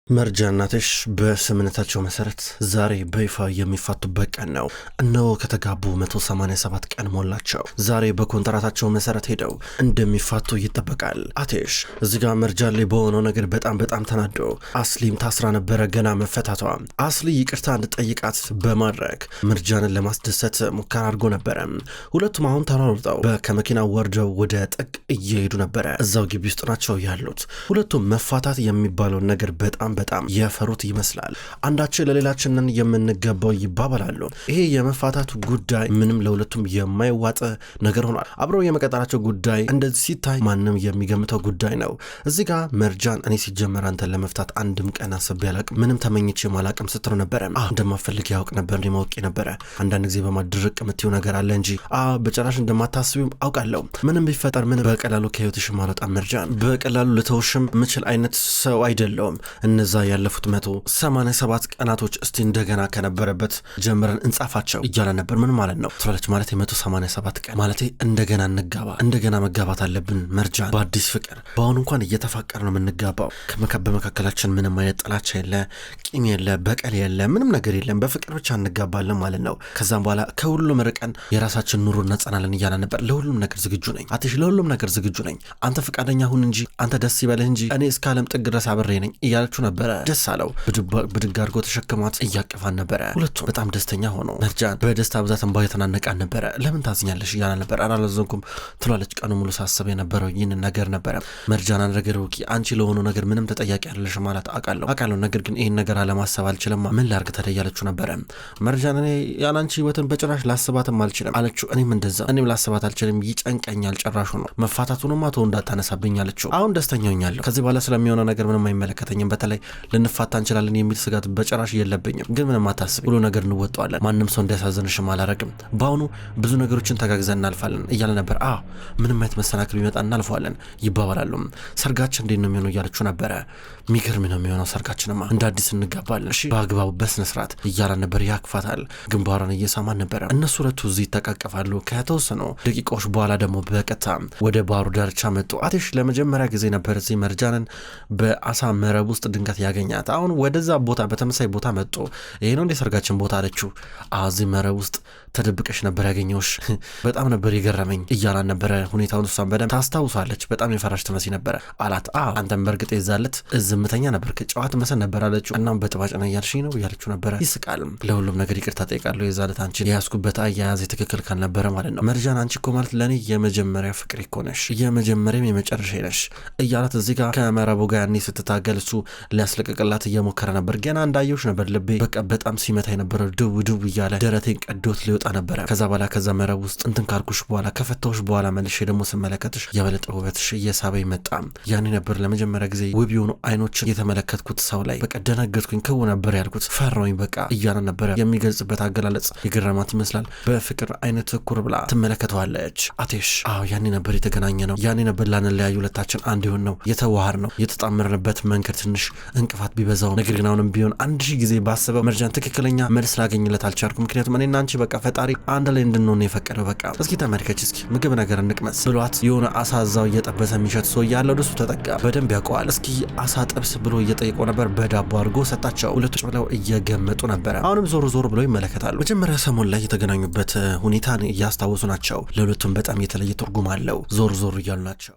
መርጃና አትሽ በስምምነታቸው መሰረት ዛሬ በይፋ የሚፋቱበት ቀን ነው። እነሆ ከተጋቡ 187 ቀን ሞላቸው። ዛሬ በኮንትራታቸው መሰረት ሄደው እንደሚፋቱ ይጠበቃል። አትሽ እዚህ ጋር መርጃ ላይ በሆነው ነገር በጣም ተናዶ አስሊም ታስራ ነበረ ገና መፈታቷ። አስሊ ይቅርታ እንድጠይቃት በማድረግ መርጃንን ለማስደሰት ሙከራ አድርጎ ነበረ። ሁለቱም አሁን ተሯሩጠው ከመኪና ወርደው ወደ ጥቅ እየሄዱ ነበረ። እዛው ግቢ ውስጥ ናቸው ያሉት። ሁለቱም መፋታት የሚባለውን ነገር በጣም የፈሩት ይመስላል። አንዳችን ለሌላችንን የምንገባው ይባባላሉ። ይሄ የመፋታቱ ጉዳይ ምንም ለሁለቱም የማይዋጥ ነገር ሆኗል። አብረው የመቀጠላቸው ጉዳይ እንደዚህ ሲታይ ማንም የሚገምተው ጉዳይ ነው። እዚህ ጋር መርጃን እኔ ሲጀመር አንተን ለመፍታት አንድም ቀን አስቤ አላቅም፣ ምንም ተመኝቼ ማላቅም ስትለው ነበረ። እንደማፈልግ ያውቅ ነበር፣ ማወቅ ነበረ። አንዳንድ ጊዜ በማድረቅ የምትይው ነገር አለ እንጂ በጭራሽ እንደማታስቢውም አውቃለሁ። ምንም ቢፈጠር ምን በቀላሉ ከህይወትሽ ማለጣ መርጃን በቀላሉ ልተውሽም ምችል አይነት ሰው አይደለውም። እነዛ ያለፉት 187 ቀናቶች እስቲ እንደገና ከነበረበት ጀምረን እንጻፋቸው እያለ ነበር። ምን ማለት ነው ትላለች። ማለት 187 ቀን ማለት እንደገና እንጋባ፣ እንደገና መጋባት አለብን መርጃን በአዲስ ፍቅር። በአሁኑ እንኳን እየተፋቀር ነው የምንጋባው። በመካከላችን ምንም አይነት ጥላቻ የለ፣ ቂም የለ፣ በቀል የለ፣ ምንም ነገር የለም። በፍቅር ብቻ እንጋባለን ማለት ነው። ከዛም በኋላ ከሁሉም ርቀን የራሳችን ኑሮ እናጸናለን እያለ ነበር። ለሁሉም ነገር ዝግጁ ነኝ አትሽ፣ ለሁሉም ነገር ዝግጁ ነኝ። አንተ ፈቃደኛ ሁን እንጂ፣ አንተ ደስ ይበልህ እንጂ እኔ እስከ ዓለም ጥግ ድረስ አብሬ ነኝ እያለችው ነበረ። ደስ አለው። ብድግ አድርጎ ተሸክሟት እያቀፋን ነበረ። ሁለቱም በጣም ደስተኛ ሆኖ መርጃን በደስታ ብዛት እንባ የተናነቃን ነበረ። ለምን ታዝኛለሽ እያለ ነበር። አላዘንኩም ትላለች። ቀኑ ሙሉ ሳስብ የነበረው ይህንን ነገር ነበረ። መርጃን ነገር ወቂ አንቺ ለሆነው ነገር ምንም ተጠያቂ አይደለሽ ማለት አውቃለሁ፣ ነገር ግን ይህን ነገር አለማሰብ አልችልም። ምን ላርግ ተደያለችው ነበረ። መርጃን እኔ ያላንቺ ህይወትን በጭራሽ ላስባትም አልችልም አለችው። እኔም እንደዛ እኔም ላስባት አልችልም፣ ይጨንቀኛል ጭራሹ ነው። መፋታቱንማ ተው እንዳታነሳብኝ አለችው። አሁን ደስተኛ ሆኛለሁ። ከዚህ በኋላ ስለሚሆነው ነገር ምንም አይመለከተኝም። በተለይ ልንፋታ እንችላለን የሚል ስጋት በጭራሽ የለብኝም። ግን ምንም አታስቢ፣ ሁሉ ነገር እንወጣዋለን። ማንም ሰው እንዲያሳዝንሽም አላረግም። በአሁኑ ብዙ ነገሮችን ተጋግዘን እናልፋለን እያለ ነበር። ምንም አይነት መሰናክል ቢመጣ እናልፈዋለን ይባባላሉ። ሰርጋችን እንዴት ነው የሚሆነው እያለችው ነበረ። ሚገርም ነው የሚሆነው ሰርጋችንማ፣ እንደ አዲስ እንጋባለን እሺ፣ በአግባቡ በስነስርዓት እያለ ነበር። ያክፋታል፣ ግንባሯን እየሳማን ነበረ። እነሱ ሁለቱ እዚህ ይተቃቀፋሉ። ከተወሰኑ ደቂቃዎች በኋላ ደግሞ በቀጥታ ወደ ባህሩ ዳርቻ መጡ። አትሽ ለመጀመሪያ ጊዜ ነበር እዚህ መርጃንን በአሳ መረብ ውስጥ ድንገት ያገኛት። አሁን ወደዛ ቦታ በተመሳይ ቦታ መጡ። ይሄ ነው እንደ ሰርጋችን ቦታ አለችው። እዚህ መረብ ውስጥ ተደብቀሽ ነበር ያገኘውሽ፣ በጣም ነበር የገረመኝ እያላን ነበረ። ሁኔታውን እሷን በደንብ ታስታውሳለች። በጣም የፈራሽ ትመስይ ነበረ አላት። አንተም በእርግጥ የዛለት ዝምተኛ ነበር፣ ጨዋት መሰል ነበር አለችው። እናም በጥባጭና እያልሽኝ ነው እያለችው ነበረ። ይስቃልም። ለሁሉም ነገር ይቅርታ ጠይቃለሁ፣ የዛለት አንቺን የያዝኩበት አያያዝ ትክክል ካልነበረ ማለት ነው። መርጃን አንቺ እኮ ማለት ለእኔ የመጀመሪያ ፍቅር እኮ ነሽ፣ የመጀመሪያም የመጨረሻ ነሽ እያላት እዚህ ጋር ከመረቡ ጋር ያኔ ስትታገል እሱ ሊያስለቅቅላት እየሞከረ ነበር። ገና እንዳየውሽ ነበር ልቤ በቃ በጣም ሲመታ የነበረ ድው እያለ ደረቴን ቀዶት ሊወጣ ነበረ። ከዛ በኋላ ከዛ መረብ ውስጥ እንትን ካልኩሽ በኋላ ከፈታውሽ በኋላ መልሼ ደግሞ ስመለከትሽ የበለጠ ውበትሽ እየሳበኝ መጣ። ያኔ ነበር ለመጀመሪያ ጊዜ ውብ የሆኑ አይኖችን የተመለከትኩት ሰው ላይ። በቃ ደነገጥኩኝ፣ ክው ነበር ያልኩት፣ ፈራውኝ በቃ እያለ ነበረ። የሚገልጽበት አገላለጽ የገረማት ይመስላል። በፍቅር አይነት ትኩር ብላ ትመለከተዋለች። አትሽ ያኔ ነበር የተገናኘ ነው፣ ያኔ ነበር ላንለያዩ ሁለታችን አንድ ይሆን ነው የተዋሃር ነው። የተጣመርንበት መንገድ ትንሽ እንቅፋት ቢበዛው ነገር ግን አሁንም ቢሆን 1000 ጊዜ ባሰበው መርጃን ትክክለኛ መልስ ላገኝለት አልቻልኩም። ምክንያቱም እኔና አንቺ በቃ ፈጣሪ አንድ ላይ እንድንሆን የፈቀደው። በቃ እስኪ ተመልከች፣ እስኪ ምግብ ነገር እንቅመስ ብሏት የሆነ አሳ እዛው እየጠበሰ የሚሸት ሰው ያለው ወደሱ ተጠጋ። በደንብ ያውቀዋል። እስኪ አሳ ጥብስ ብሎ እየጠየቀው ነበር። በዳቦ አድርጎ ሰጣቸው። ሁለቶች ብለው እየገመጡ ነበረ። አሁንም ዞር ብለው ይመለከታሉ። መጀመሪያ ሰሞን ላይ የተገናኙበት ሁኔታን እያስታወሱ ናቸው። ለሁለቱም በጣም የተለየ ትርጉም አለው። ዞር እያሉ ናቸው።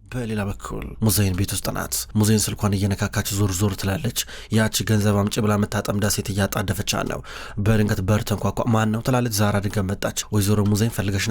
በሌላ በኩል ሙዜን ቤት ውስጥ ናት። ሙዜን ስልኳን እየነካካች ዞር ትላለች። ያቺ ገንዘብ አምጪ ብላ የምታጠምዳ ሴት እያጣደፈቻ ነው። በድንገት በር ተንኳኳ። ማን ነው ትላለች። ዛራ ድንገት መጣች። ወይዘሮ ሙዜን ፈልገሽ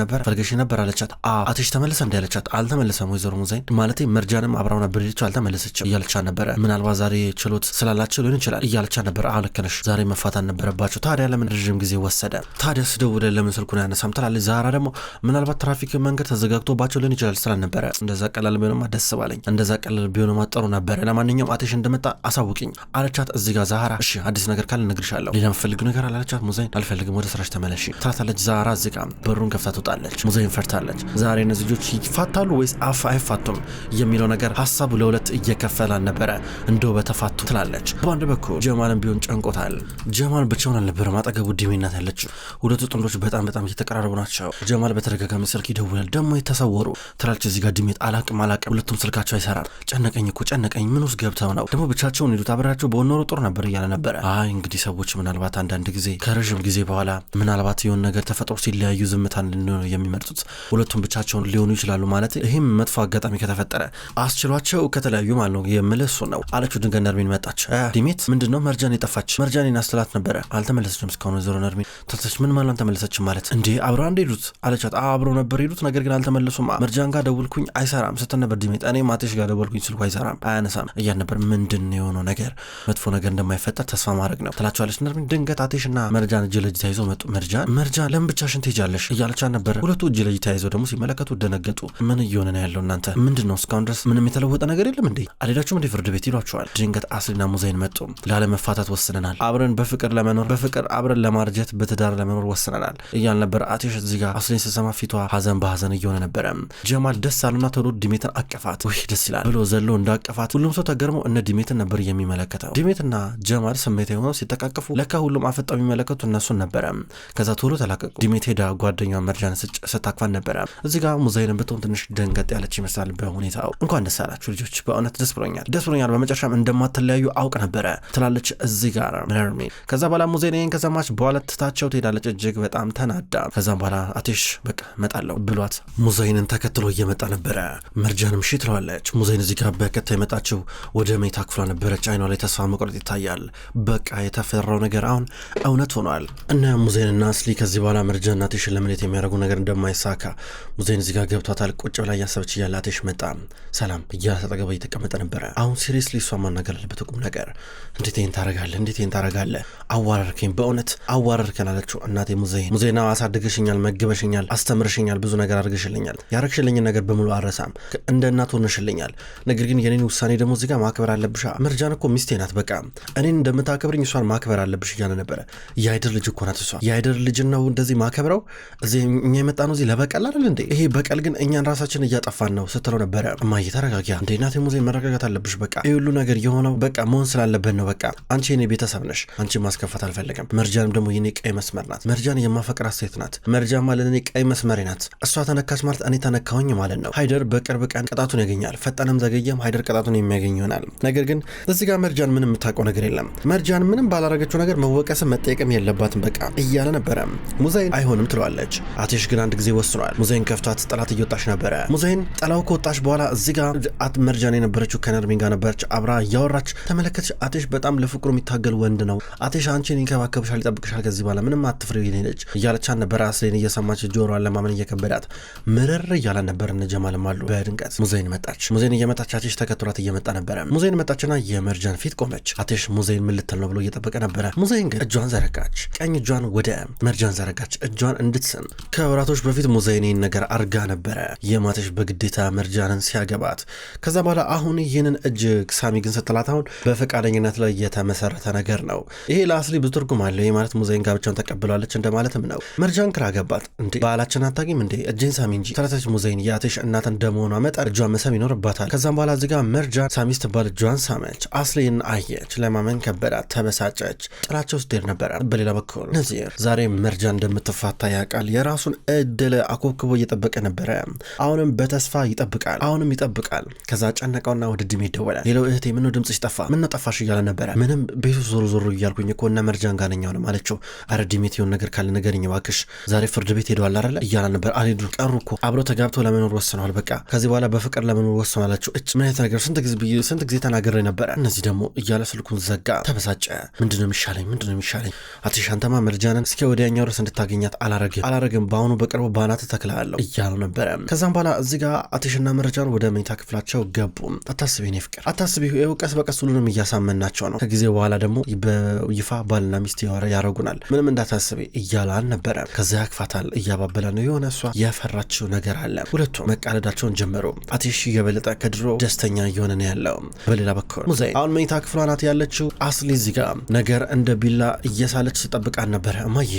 ነበር አለቻት። አትሽ ተመለሰ እንዲ ያለቻት። አልተመለሰም ወይዘሮ ሙዜን ማለት መርጃንም አብራው ነበር ልጅ አልተመለሰችም እያለቻ ነበረ። ምናልባት ዛሬ ችሎት ስላላቸው ሊሆን ይችላል እያለቻ ነበር። ልክ ነሽ፣ ዛሬ መፋታን ነበረባቸው። ታዲያ ለምን ረዥም ጊዜ ወሰደ? ታዲያ ስደውል ለምን ስልኩን ያነሳም ትላለች። ዛራ ደግሞ ምናልባት ትራፊክ መንገድ ተዘጋግቶባቸው ሊሆን ይችላል ስላልነበረ እንደዛ ቀላል ቢሆንማ ደስ ባለኝ፣ እንደዛ ቀላል ቢሆንማ ጥሩ ነበር። ለማንኛውም አትሽ እንደመጣ አሳውቂኝ አለቻት። እዚህ ጋር ዛራ እሺ አዲስ ነገር ካለ እነግርሻለሁ፣ ሌላ የምፈልግ ነገር አላለቻት። ሙዜን አልፈልግም፣ ወደ ስራሽ ተመለሺ ትላታለች። ዛራ እዚህ ጋር በሩን ከፍታ ትወጣለች። ሙዜን ፈርታለች። ዛሬ እነዚህ ልጆች ይፋታሉ ወይስ አይፋቱም የሚለው ነገር ሀሳቡ ለሁለት እየከፈላን ነበረ። እንደው በተፋቱ ትላለች። በአንድ በኩል ጀማልን ቢሆን ጨንቆታል። ጀማል ብቻውን አልነበረም፣ አጠገቡ ዲሜናት ያለችው። ሁለቱ ጥንዶች በጣም እየተቀራረቡ ናቸው። ጀማል በተደጋጋሚ ስልክ ይደውላል። ደግሞ የተሰወሩ ትላለች። እዚህ ጋር ዲሜት አላቅም አላቅም። ሁለቱም ስልካቸው አይሰራም። ጨነቀኝ እኮ ጨነቀኝ። ምን ውስጥ ገብተው ነው ደግሞ ብቻቸውን ሄዱት? አብራቸው በወኖሮ ጦር ነበር እያለ ነበረ። አይ እንግዲህ ሰዎች ምናልባት አንዳንድ ጊዜ ከረዥም ጊዜ በኋላ ምናልባት የሆነ ነገር ተፈጥሮ ሲለያዩ ዝምታን የሚመርጡት ሁለቱም ብቻቸውን ሊሆኑ ይችላሉ ማለት ይህም መጥፎ አጋጣሚ ከተፈጠረ አስችሏቸው ከተለያዩ ማለት ነው የምልሱ ነው አለችው። ድንገት ነርሚን መጣች። ዲሜት ምንድነው መርጃን የጠፋች? መርጃን አስተላት ነበረ አልተመለሰችም እስካሁን። ወይዘሮ ነርሚን ተልተች ምን ማለት አልተመለሰችም ማለት እንዴ? አብረው አንድ ሄዱት አለቻት። አብረው ነበር ሄዱት ነገር ግን አልተመለሱም። መርጃን ጋር ደውልኩኝ አይሰራም ስትል ነበር ዲሜት። እኔ ማቴሽ ጋር ደውልኩኝ ስልኩ አይሰራም አያነሳም እያል ነበር። ምንድን የሆነው ነገር መጥፎ ነገር እንደማይፈጠር ተስፋ ማድረግ ነው ትላቸዋለች ነርሚን። ድንገት አቴሽና መርጃን እጅ ለእጅ ተያይዘው መጡ። መርጃን ለምን ብቻሽን ትሄጃለሽ እያለቻት ነበረ። ሁለቱ እጅ ለእጅ ተያይዘው ደግሞ ሲመለከቱ ደነገጡ። ምን እየሆነ ነው ያለው እናንተ? ምንድን ነው እስካሁን ድረስ ምንም የተለወጠ ነገር የለም እንዴ? አልሄዳችሁም እንዴ ፍርድ ቤት ይሏቸዋል። ድንገት አስሊና ሙዛይን መጡ። ላለመፋታት ወስነናል፣ አብረን በፍቅር ለመኖር በፍቅር አብረን ለማርጀት በትዳር ለመኖር ወስነናል እያል ነበር። አቴሽ እዚህ ጋር አስሊን ስትሰማ ፊቷ ሀዘን በሀዘን እየሆነ ነበረ። ጀማል ደስ አሉና ቶሎ ዲሜትን አቀፋት። ውይ ደስ ይላል ብሎ ዘሎ እንዳቀፋት ሁሉም ሰው ተገርሞ እነ ዲሜትን ነበር የሚመለከተው። ዲሜትና ጀማል ስሜት የሆነው ሲተቃቀፉ ለካ ሁሉም አፈጣው የሚመለከቱ እነሱን ነበረ። ከዛ ቶሎ ተላቀቁ። ዲሜት ሄዳ ጓደኛዋ መርጃን ስታክፋን ነበረ። እዚህ ጋር ሙዛይንን ብትሆን ትንሽ ደንገጥ ያለች ይመስላል በሁኔታው። እንኳን ደስ አላችሁ ልጆች፣ በእውነት ደስ ብሎኛል በመጨረሻም እንደማትለያዩ አውቅ ነበረ ትላለች እዚህ ጋር ነርሚን። ከዛ በኋላ ሙዛይን ከሰማች በኋላ ትታቸው ትሄዳለች እጅግ በጣም ተናዳ። ከዛም በኋላ አቴሽ በቃ መጣለው ብሏት ሙዛይንን ተከትሎ እየመጣ ነበረ። መርጃንም ሺ ትለዋለች። ሙዛይን እዚህ ጋር በከታ የመጣችው ወደ መኝታ ክፍሏ ነበረች። አይኗ ላይ ተስፋ መቁረጥ ይታያል። በቃ የተፈራው ነገር አሁን እውነት ሆኗል። እነ ሙዛይንና አስሊ ከዚህ በኋላ መርጃና አቴሽን ለመለየት የሚያደርጉ ነገር እንደማይሳካ ሙዛይን እዚህ ጋር ገብቷታል። ቁጭ ብላ እያሰበች እያለ አቴሽ መጣ። ሰላም እያለ ተጠገበ እየተቀመጠ ነበረ። አሁን ሲሪየስሊ እሷ ማናገር አለበት ቁም ነገር። እንዴት ይህን ታረጋለህ? አዋረርከኝ፣ በእውነት አዋረርከን አለችው። እናቴ ሙዛይን አሳድገሽኛል፣ መግበሽኛል፣ አስተምርሽኛል፣ ብዙ ነገር አድርገሽልኛል። ያረግሽልኝን ነገር በሙሉ አረሳም፣ እንደ እናት ሆነሽልኛል። ነገር ግን የኔን ውሳኔ ደግሞ እዚህ ጋር ማክበር አለብሽ። መርጃን እኮ ሚስቴ ናት። በቃ እኔን እንደምታከብርኝ እሷን ማክበር አለብሽ እያለ ነበረ። የአይደር ልጅ እኮ ናት እሷ። የአይደር ልጅን ነው እንደዚህ ማከብረው። እዚህ እኛ የመጣ ነው እዚህ ለበቀል አይደል እንዴ? ይሄ በቀል ግን እኛን ራሳችን እያጠፋን ነው ስትለው ነበረ። እማዬ ተረጋጊያ እንዴ እናቴ ሙዛይን መረጋጋት አለብሽ። በቃ ይህ ሁሉ ነገር የሆነው በቃ መሆን ስላለበት ነው። በቃ አንቺ የኔ ቤተሰብ ነሽ። አንቺ ማስከፋት አልፈለገም። መርጃንም ደግሞ የኔ ቀይ መስመር ናት። መርጃን የማፈቅራት ሴት ናት። መርጃን ማለት እኔ ቀይ መስመሬ ናት። እሷ ተነካች ማለት እኔ ተነካሁኝ ማለት ነው። ሃይደር በቅርብ ቀን ቅጣቱን ያገኛል። ፈጠነም ዘገየም ሃይደር ቅጣቱን የሚያገኝ ይሆናል። ነገር ግን እዚህ ጋር መርጃን ምንም የምታውቀው ነገር የለም። መርጃን ምንም ባላረገችው ነገር መወቀስም መጠየቅም የለባትም በቃ እያለ ነበረ። ሙዛይን አይሆንም ትለዋለች። አቴሽ ግን አንድ ጊዜ ወስኗል። ሙዛይን ከፍቷት ጥላት እየወጣች ነበረ። ሙዛይን ጥላው ከወጣች በኋላ እዚህ ጋር መርጃን የነበረችው ከነርሚን ጋር ነበረች። አብራ እያወራች ተመለከተች። አቴሽ በጣም ለፍቅሩ የሚታገል ወንድ ነው። አቴሽ አንቺን ይንከባከብሻል፣ ይጠብቅሻል፣ ከዚህ በኋላ ምንም አትፍሪ ይልነች እያለቻት ነበረ። አስሌን እየሰማች ጆሮዋን ለማመን እየከበዳት ምርር እያለ ነበር። እነ ጀማልም አሉ። በድንገት ሙዛይን መጣች። ሙዛይን እየመጣች አቴሽ ተከትሏት እየመጣ ነበረ። ሙዛይን መጣችና የመርጃን ፊት ቆመች። አቴሽ ሙዛይን ምን ልትል ነው ብሎ እየጠበቀ ነበረ። ሙዛይን ግን እጇን ዘረጋች። ቀኝ እጇን ወደ መርጃን ዘረጋች፣ እጇን እንድትስም። ከወራቶች በፊት ሙዛይን ይህን ነገር አርጋ ነበረ የማቴሽ በግዴታ መርጃንን ሲያገባት። ከዛ በኋላ አሁን ይህንን እጅ ሳሚ ግን ስትላት አሁን በፈቃደኝነት ላይ የተመሰረተ ነገር ነው። ይሄ ለአስሊ ብዙ ትርጉም አለው። ይህ ማለት ሙዛይን ጋብቻውን ተቀብላለች እንደማለትም ነው። መርጃን ግራ ገባት። እንዴ ባህላችን አታውቂም እንዴ? እጄን ሳሚ እንጂ ተረተች። ሙዛይን የአቴሽ እናት እንደመሆኗ መጠን እጇን መሳም ይኖርባታል። ከዛም በኋላ እዚጋ መርጃን ሳሚ ስትባል እጇን ሳመች። አስሊን አየች። ለማመን ከበዳት፣ ተበሳጨች። ጥላቸው ስትሄድ ነበረ። በሌላ በኩል ነዚር ዛሬ መርጃን እንደምትፋታ ያውቃል። የራሱን እድል አኮብክቦ እየጠበቀ ነበረ። አሁንም በተስፋ ይጠብቃል። ከዛ ጨነቀውና ወደ ዲሜት ደወለ። ሌላው እህቴ ምነው ድምፅሽ ጠፋ? ምነው ጠፋሽ እያለ ነበረ። ምንም ቤቱ ዞሮ እያልኩኝ እኮ እና መርጃን ጋር ነኝ አሁንም አለችው። አረ ዲሜት የሆነ ነገር ካለ ንገሪኝ እባክሽ። ዛሬ ፍርድ ቤት ሄደዋል አይደለ እያለ ነበር። አልሄዱም ቀሩ እኮ አብረው ተጋብተው ለመኖር ወስነዋል። በቃ ከዚህ በኋላ በፍቅር ለመኖር ወስነዋል አለችው። ምን አይነት ነገር ስንት ጊዜ ተናግሬ ነበረ። እነዚህ ደግሞ እያለ ስልኩን ዘጋ። ተበሳጨ። ምንድነው የሚሻለኝ? አቴሽ አንተማ መርጃንን እስከ ወዲያኛው ድረስ እንድታገኛት አላረግም በአሁኑ በቅርቡ ባናት ተክላለሁ እያለው ነበረ። ከዛም በኋላ እዚህ ጋር አቴሽና መርጃን ወደ መኝታ ክፍላቸው ገቡ። አታስቢ እኔ ፍቅር አታስቢ፣ ቀስ በቀስ ሁሉንም እያሳመናቸው ነው። ከጊዜ በኋላ ደግሞ በይፋ ባልና ሚስት ያረጉናል፣ ምንም እንዳታስቢ እያላን ነበረ። ከዚያ ያክፋታል፣ እያባበለ ነው። የሆነ እሷ የፈራችው ነገር አለ። ሁለቱም መቃለዳቸውን ጀመሩ። አቴሽ የበለጠ ከድሮ ደስተኛ እየሆነ ነው ያለው። በሌላ በኩል ሙዛይን አሁን መኝታ ክፍሏ ናት ያለችው። አስሊ እዚህ ጋር ነገር እንደ ቢላ እየሳለች ስጠብቃን ነበረ።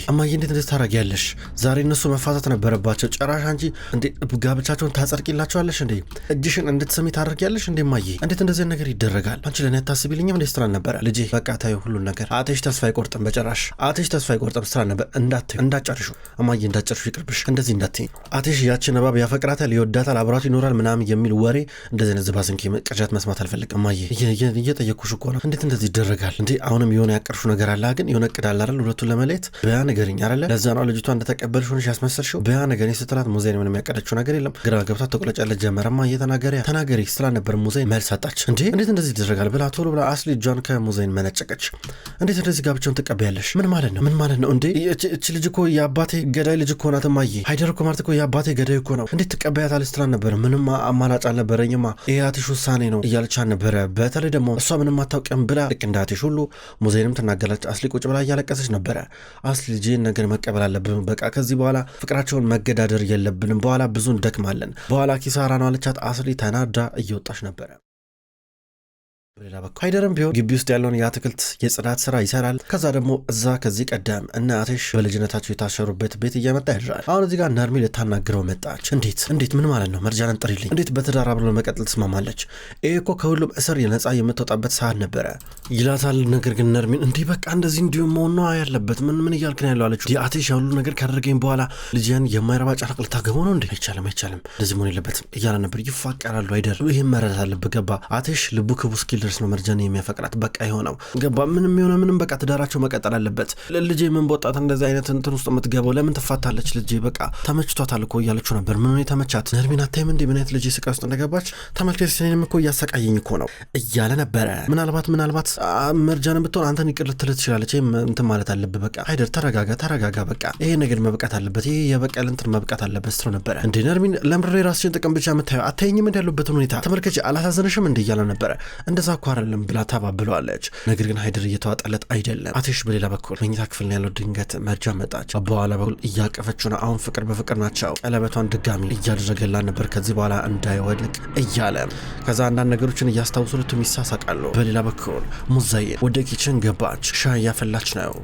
እማዬ እንዴት ታረጊያለሽ? ዛሬ እነሱ መፋታት ነበረባቸው። ጭራሽ አንቺ እንዴ ጋብቻቸውን ታጸድቂላቸዋለሽ እንዴ? እጅሽን እንድትሰሚ ታደርጊያለሽ እንዴ? እማዬ እንዴት እንደዚህ ነገር ይደረጋል? አንቺ ለኔ አታስቢልኝም እንዴ? ስትራን ነበረ። ልጄ በቃ ታዩ ሁሉን ነገር። አቴሽ ተስፋ አይቆርጥም፣ በጭራሽ አቴሽ ተስፋ አይቆርጥም። ስትራን ነበር። እንዳጨርሹ እማዬ፣ እንዳጨርሹ ይቅርብሽ፣ እንደዚህ እንዳትይ። አቴሽ ያችን እባብ ያፈቅራታል፣ ይወዳታል፣ አብራቱ ይኖራል ምናምን ምናምን የሚል ወሬ እንደዚህ ዝባዝንኪ ቅዠት መስማት አልፈልግም። ማየ እየጠየኩሽ እኮ ነው። እንዴት እንደዚህ ይደረጋል እንዴ? አሁንም የሆነ ያቀርሹ ነገር አለ ግን የሆነ እቅድ አለ አይደል? ሁለቱን ለመለየት በያ ነገርኝ አይደለ? ለዛ ነው ልጅቷ እንደተቀበልሽ ሆነሽ ያስመሰልሽው። በያ ነገርኝ ስትላት ሙዜን ምንም ያቀደችው ነገር የለም። ግራ ገብቷት ተቆለጫለች። ጀመረማ ተናገሪ ስላ ነበር ሙዜን መልስ አጣች። እንዴት እንደዚህ ይደረጋል ብላ ቶሎ ብላ አስሊ እጇን ከሙዜን መነጨቀች። እንዴት እንደዚህ ጋብቻውን ትቀበያለሽ? ምን ማለት ነው እንዴ? እቺ ልጅ እኮ የአባቴ ገዳይ ልጅ እኮ ናት ማየ። ሃይደር እኮ ማለት እኮ የአባቴ ገዳይ እኮ ነው። እንዴት ትቀበያታለሽ ስትላት ነበር። ምንም አማራጭ አልነበረኝማ የአትሽ ውሳኔ ነው እያለች ነበረ። በተለይ ደግሞ እሷ ምንም አታውቅም ብላ ልክ እንደ አትሽ ሁሉ ሙዜንም ትናገራለች። አስሊ ቁጭ ብላ እያለቀሰች ነበረ። አስሊ ልጄን ነገር መቀበል አለብን፣ በቃ ከዚህ በኋላ ፍቅራቸውን መገዳደር የለብንም፣ በኋላ ብዙ እንደክማለን፣ በኋላ ኪሳራ ነው አለቻት። አስሊ ተናዳ እየወጣች ነበረ። ሌላ በኩል ሃይደርም ቢሆን ግቢ ውስጥ ያለውን የአትክልት የጽዳት ስራ ይሰራል። ከዛ ደግሞ እዛ ከዚህ ቀደም እነ አትሽ በልጅነታቸው የታሸሩበት ቤት እየመጣ ያድራል። አሁን እዚህ ጋር ነርሚ ልታናግረው መጣች። እንዴት ምን ማለት ነው? መርጃንን ጥሪልኝ። እንዴት በትዳር አብረው መቀጠል ትስማማለች? ይሄ እኮ ከሁሉም እስር የነጻ የምትወጣበት ሰዓት ነበረ ይላታል። ነገር ግን ነርሚን እንዲህ በቃ እንደዚህ እንዲሁም መሆን ነው ያለበት። ምን እያልክ ነው ያለው አለችው። የአትሽ ያሉ ነገር ካደረገኝ በኋላ ልጅን የማይረባ ጨረቅ ልታገበው ነው እንዴ? አይቻልም እንደዚህ መሆን የለበትም እያለ ነበር። ይፋቀራሉ አይደር። ይህም መረዳት አለብህ ገባ? አትሽ ልቡ ክቡ እስኪል ድረስ ነው መርጃን የሚያፈቅራት በቃ የሆነው ገባ። ምንም በቃ ትዳራቸው መቀጠል አለበት። ልጄ ምን በወጣት እንደዚህ አይነት እንትን ውስጥ የምትገባው ለምን ትፋታለች? ልጄ በቃ ተመችቷታል እኮ እያለችው ነበር። ምን ሆነ ተመቻት? ነርሚን አታይም እንዴ ምን አይነት ልጄ ስቃይ ውስጥ እንደገባች ተመልከት። ሲኔም እኮ እያሰቃየኝ እኮ ነው እያለ ነበረ። ምናልባት መርጃን ብትሆን አንተን ይቅር ልትል ትችላለች። እንትን ማለት አለብህ በቃ ሃይደር ተረጋጋ በቃ ይሄ ነገር መብቃት አለበት። ይሄ የበቀል እንትን መብቃት አለበት ስትሮ ነበረ። እንዴ ነርሚን ለምሬ ራስሽን ጥቅም ብቻ የምታየው አታይኝም እንደ ያሉበትን ሁኔታ ተመልከች። አላሳዘነሽም እንዴ እያለ ነበረ። እንደዛ እኮ አይደለም ብላ ታባብለዋለች። ነገር ግን ሃይደር እየተዋጠለት አይደለም። አትሽ በሌላ በኩል መኝታ ክፍል ያለው ድንገት መርጃ መጣች። በኋላ በኩል እያቀፈችው ነው። አሁን ፍቅር በፍቅር ናቸው። ቀለበቷን ድጋሚ እያደረገላት ነበር ከዚህ በኋላ እንዳይወድቅ እያለ ከዛ አንዳንድ ነገሮችን እያስታውሱ ሁለቱም ይሳሳቃሉ። በሌላ በኩል ሙዛዬ ወደ ኪችን ገባች። ሻይ እያፈላች ነው።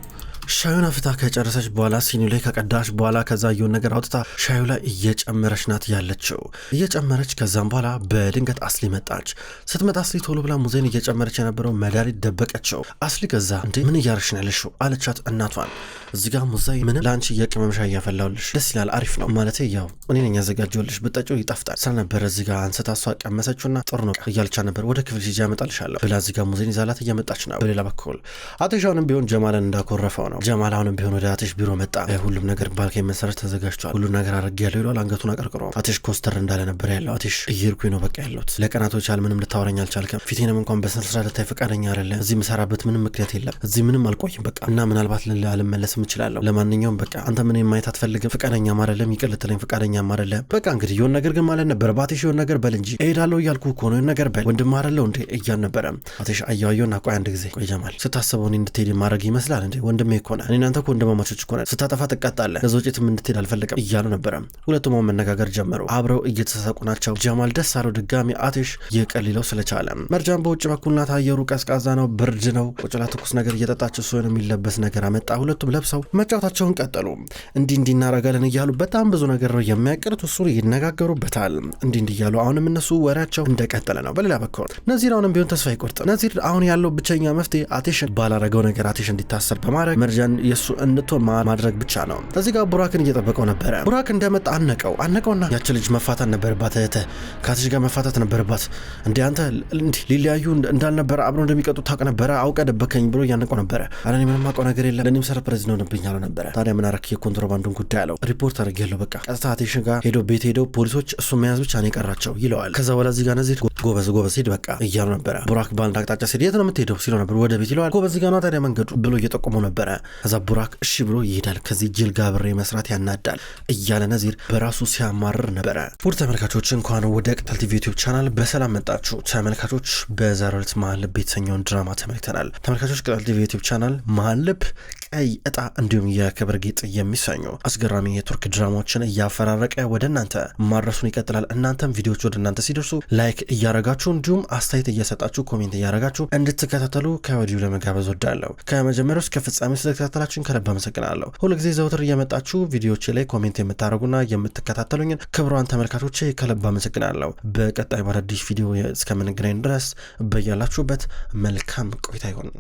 ሻዩን አፍታ ከጨረሰች በኋላ ሲኒው ላይ ከቀዳች በኋላ ከዛ የሆነ ነገር አውጥታ ሻዩ ላይ እየጨመረች ናት ያለችው። እየጨመረች ከዛም በኋላ በድንገት አስሊ መጣች። ስትመጣ አስሊ ቶሎ ብላ ሙዜን እየጨመረች የነበረው መድኃኒት ደበቀችው። አስሊ ከዛ እንዴ ምን እያረግሽ ነው ያለሽው አለቻት እናቷን። እዚህ ጋር ሙዛይ ምን ለአንቺ የቅመም ሻይ እያፈላሁልሽ ደስ ይላል አሪፍ ነው ማለት ያው እኔ ነኝ ያዘጋጀሁልሽ ብጠጪው ይጣፍጣል ስለነበረ እዚህ ጋር አንስታ እሷ ቀመሰችውና ጥሩ ነው እያለቻ ነበር። ወደ ክፍል ሂጂ አመጣልሻለሁ ብላ እዚህ ጋር ሙዜን ይዛላት እየመጣች ነው። በሌላ በኩል አትሻውንም ቢሆን ጀማልን እንዳኮረፈው ነው። ጀማል አሁንም ቢሆን ወደ አትሽ ቢሮ መጣ። ሁሉም ነገር ባልከኝ መሰረት ተዘጋጅቷል፣ ሁሉ ነገር አድርጌያለሁ ይሏል። አንገቱን አቀርቅሮ አትሽ ኮስተር እንዳለ ነበር ያለው። አትሽ እየሄድኩኝ ነው በቃ ያለሁት ለቀናቶች ምንም ልታወራኝ አልቻልክም። ፊቴንም እንኳን በስነ ስርዓት ልታይ ፈቃደኛ አይደለም። እዚህ የምሰራበት ምንም ምክንያት የለም። እዚህ ምንም አልቆይም በቃ እና ምናልባት አልመለስም እችላለሁ። ለማንኛውም በቃ አንተ ምን ማየት አትፈልግም፣ ፈቃደኛም አይደለም፣ ይቅር ልትለኝ ፈቃደኛም አይደለም። በቃ እንግዲህ የሆነ ነገር ግን ማለት ነበር በአትሽ የሆነ ነገር በል እንጂ እሄዳለሁ እያልኩ እኮ ነው ነገር በል ወንድም አይደለሁ እንዴ እያል ነበረ። አትሽ አያየውና ቆይ አንድ ጊዜ ቆይ ጀማል ስታስበው እኔ እንድትሄድ ማድረግ ይመስላል እንዴ? ወንድሜ እኮ ነህ። እኔ እናንተ እኮ ወንድማማቾች እኮ ነን። ስታጠፋ ትቀጣለህ። ለዛ ውጪትም እንድትሄድ አልፈልግም እያሉ ነበረ። ሁለቱም መነጋገር ጀመሩ። አብረው እየተሳሳቁ ናቸው። ጀማል ደስ አለው ድጋሚ አትሽ የቀሊለው ስለቻለ። መርጃን በውጭ በኩል ናት። አየሩ ቀዝቃዛ ነው፣ ብርድ ነው። ቁጭላ ትኩስ ነገር እየጠጣች እሱ የሚለበስ ነገር አመጣ። ሁለቱም ለብሰው መጫወታቸውን ቀጠሉ። እንዲህ እናረጋለን እያሉ በጣም ብዙ ነገር ነው የሚያቀርቱ። እሱ ይነጋገሩበታል እንዲህ እያሉ አሁንም እነሱ ወሬያቸው እንደቀጠለ ነው። በሌላ በኩል ነዚር አሁንም ቢሆን ተስፋ አይቆርጥም። ነዚር አሁን ያለው ብቸኛ መፍትሄ አትሽን ባላረገው ነገር አትሽ እንዲታሰር በማድረግ መርጃን የሱ እንድትሆን ማድረግ ብቻ ነው። እዚህ ጋር ቡራክን እየጠበቀው ነበረ። ቡራክ እንደመጣ አነቀውና ያች ልጅ መፋታት ነበረባት። ከአትሽ ጋር መፋታት ነበረባት። እንዴ አንተ ሊለያዩ እንዳልነበረ አብሮ እንደሚቀጡ ታውቅ ነበረ፣ አውቀ ደበከኝ ብሎ እያነቀው ነበረ። አረ እኔ ምንም አውቀው ነገር የለም፣ ለኔም ሰርፕራይዝ ነው ነብኛለው ነበረ። ታዲያ ምን አረክ? የኮንትሮባንዱን ጉዳይ አለው ሪፖርት አድርጌያለሁ። በቃ ቀጥታ አትሽ ጋር ቤት ሄደው ፖሊሶች እሱ መያዝ ብቻ ነው የቀራቸው ይለዋል። ከዛ በኋላ እዚህ ጋር ነዚህ ጎበዝ ሂድ በቃ እያሉ ነበረ። ቡራክ በአንድ አቅጣጫ ሲሄድ የት ነው የምትሄደው ሲለው ነበር። ወደ ቤት ይለዋል። ጎበዝ ጋር ነው ታዲያ መንገዱ ብሎ እየጠቆመው ነበረ። ከዛ ቡራክ እሺ ብሎ ይሄዳል። ከዚህ ጅል ጋር ብሬ መስራት ያናዳል እያለ ነዚር በራሱ ሲያማርር ነበረ። ውድ ተመልካቾች እንኳን ወደ ቅጠል ቲቪ ዩቲዩብ ቻናል በሰላም መጣችሁ። ተመልካቾች በዛሬው ዕለት መሀል ልብ የተሰኘውን ድራማ ተመልክተናል። ተመልካቾች ቅጠል ቲቪ ዩቲዩብ ቻናል መሀል ልብ፣ ቀይ እጣ እንዲሁም የክብር ጌጥ የሚሰኙ አስገራሚ የቱርክ ድራማዎችን እያፈራረቀ ወደ እናንተ ማድረሱን ይቀጥላል። እናንተም ቪዲዮዎች ወደ እናንተ ሲደርሱ ላይክ እያረጋችሁ እንዲሁም አስተያየት እየሰጣችሁ ኮሜንት እያረጋችሁ እንድትከታተሉ ከወዲሁ ለመጋበዝ ወዳለሁ። ከመጀመሪያው እስከ ፍጻሜው ስለተከታተላችሁን ከልብ አመሰግናለሁ። ሁልጊዜ ዘውትር እየመጣችሁ ቪዲዮዎች ላይ ኮሜንት የምታደርጉና የምትከታተሉኝን ክቡራን ተመልካቾቼ ከልብ አመሰግናለሁ። በቀጣይ በአዲስ ቪዲዮ እስከምንገናኝ ድረስ በያላችሁበት መልካም ቆይታ ይሁን።